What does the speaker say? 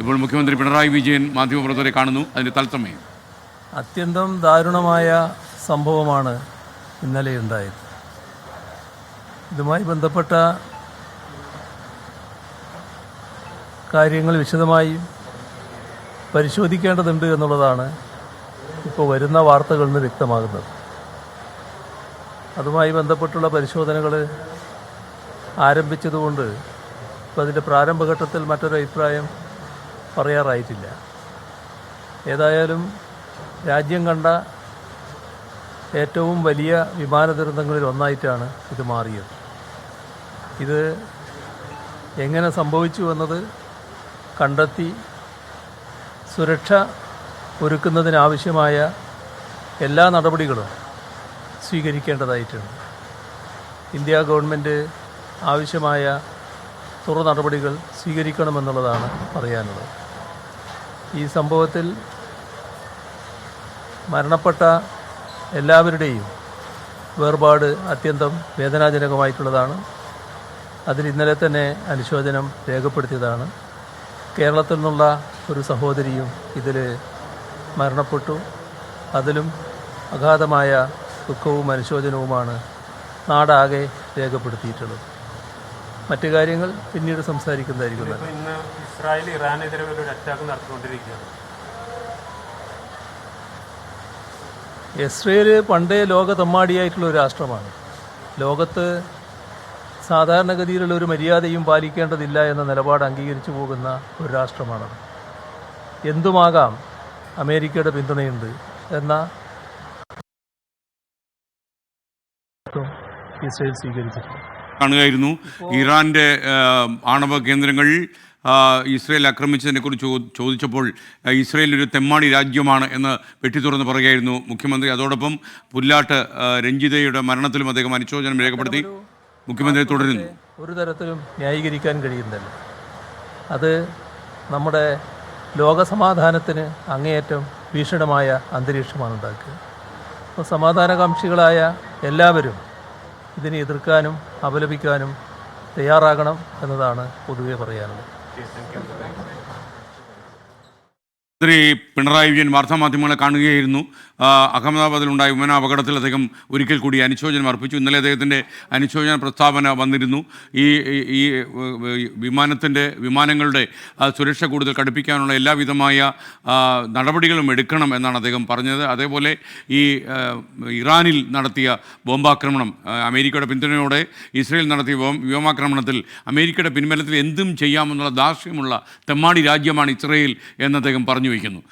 ഇപ്പോൾ മുഖ്യമന്ത്രി പിണറായി വിജയൻ മാധ്യമപ്രവർത്തകരെ കാണുന്നു. അതിൻ്റെ തത്സമയം അത്യന്തം ദാരുണമായ സംഭവമാണ് ഇന്നലെ ഉണ്ടായത്. ഇതുമായി ബന്ധപ്പെട്ട കാര്യങ്ങൾ വിശദമായി പരിശോധിക്കേണ്ടതുണ്ട് എന്നുള്ളതാണ് ഇപ്പോൾ വരുന്ന വാർത്തകളിൽ നിന്ന് വ്യക്തമാകുന്നത്. അതുമായി ബന്ധപ്പെട്ടുള്ള പരിശോധനകൾ ആരംഭിച്ചതുകൊണ്ട് ഇപ്പോൾ അതിൻ്റെ പ്രാരംഭഘട്ടത്തിൽ മറ്റൊരു അഭിപ്രായം പറയാറായിട്ടില്ല. ഏതായാലും രാജ്യം കണ്ട ഏറ്റവും വലിയ വിമാന ദുരന്തങ്ങളിൽ ഒന്നായിട്ടാണ് ഇത് മാറിയത്. ഇത് എങ്ങനെ സംഭവിച്ചു എന്നത് കണ്ടെത്തി സുരക്ഷ ഒരുക്കുന്നതിനാവശ്യമായ എല്ലാ നടപടികളും സ്വീകരിക്കേണ്ടതായിട്ടുണ്ട്. ഇന്ത്യ ഗവൺമെൻറ് ആവശ്യമായ തുടർ നടപടികൾ സ്വീകരിക്കണമെന്നുള്ളതാണ് പറയാനുള്ളത്. ഈ സംഭവത്തിൽ മരണപ്പെട്ട എല്ലാവരുടെയും വേർപാട് അത്യന്തം വേദനാജനകമായിട്ടുള്ളതാണ്. അതിൽ ഇന്നലെ തന്നെ അനുശോചനം രേഖപ്പെടുത്തിയതാണ്. കേരളത്തിൽ നിന്നുള്ള ഒരു സഹോദരിയും ഇതിൽ മരണപ്പെട്ടു. അതിലും അഗാധമായ ദുഃഖവും അനുശോചനവുമാണ് നാടാകെ രേഖപ്പെടുത്തിയിട്ടുള്ളത്. മറ്റു കാര്യങ്ങൾ പിന്നീട് സംസാരിക്കുന്നതായിരിക്കും. ഇന്ന് ഇസ്രായേൽ ഇറാനെതിരെ ഒരു അറ്റാക്ക് നടത്തിക്കൊണ്ടിരിക്കുകയാണ്. ഇസ്രയേൽ പണ്ടേ ലോക തെമ്മാടിയായിട്ടുള്ള ഒരു രാഷ്ട്രമാണ്. ലോകത്ത് സാധാരണഗതിയിലുള്ള ഒരു മര്യാദയും പാലിക്കേണ്ടതില്ല എന്ന നിലപാട് അംഗീകരിച്ചു പോകുന്ന ഒരു രാഷ്ട്രമാണത്. എന്തുമാകാം, അമേരിക്കയുടെ പിന്തുണയുണ്ട് എന്ന ഇസ്രയേൽ സ്വീകരിച്ചിട്ടുണ്ട്. കാണുകയായിരുന്നു ഇറാൻ്റെ ആണവ കേന്ദ്രങ്ങൾ ഇസ്രയേൽ ആക്രമിച്ചതിനെക്കുറിച്ച് ചോദിച്ചപ്പോൾ ഇസ്രയേൽ ഒരു തെമ്മാടി രാജ്യമാണ് എന്ന് വെട്ടിത്തുറന്ന് പറയുകയായിരുന്നു മുഖ്യമന്ത്രി. അതോടൊപ്പം പുല്ലാട്ട് രഞ്ജിതയുടെ മരണത്തിലും അദ്ദേഹം അനുശോചനം രേഖപ്പെടുത്തി. മുഖ്യമന്ത്രി തുടരുന്നു. ഒരു തരത്തിലും ന്യായീകരിക്കാൻ കഴിയുന്നില്ല. അത് നമ്മുടെ ലോകസമാധാനത്തിന് അങ്ങേയറ്റം ഭീഷണമായ അന്തരീക്ഷമാണ് ഉണ്ടാക്കുക. അപ്പോൾ സമാധാനകാംക്ഷികളായ എല്ലാവരും ഇതിനെ എതിർക്കാനും അപലപിക്കാനും തയ്യാറാകണം എന്നതാണ് പൊതുവെ പറയാനുള്ളത്. ശ്രീ പിണറായി വിജയൻ വാർത്താമാധ്യമങ്ങളെ കാണുകയായിരുന്നു. അഹമ്മദാബാദിലുണ്ടായ വിമാന അപകടത്തിൽ അദ്ദേഹം ഒരിക്കൽ കൂടി അനുശോചനം അർപ്പിച്ചു. ഇന്നലെ അദ്ദേഹത്തിൻ്റെ അനുശോചന പ്രസ്താവന വന്നിരുന്നു. ഈ വിമാനങ്ങളുടെ സുരക്ഷ കൂടുതൽ കടുപ്പിക്കാനുള്ള എല്ലാവിധമായ നടപടികളും എടുക്കണം എന്നാണ് അദ്ദേഹം പറഞ്ഞത്. അതേപോലെ ഈ ഇറാനിൽ നടത്തിയ ബോംബാക്രമണം, അമേരിക്കയുടെ പിന്തുണയോടെ ഇസ്രയേൽ നടത്തിയ വ്യോമാക്രമണത്തിൽ അമേരിക്കയുടെ പിൻബലത്തിൽ എന്തും ചെയ്യാമെന്നുള്ള ധാർഷ്ട്യമുള്ള തെമ്മാടി രാജ്യമാണ് ഇസ്രയേൽ എന്ന് അദ്ദേഹം പറഞ്ഞു വയ്ക്കുന്നു.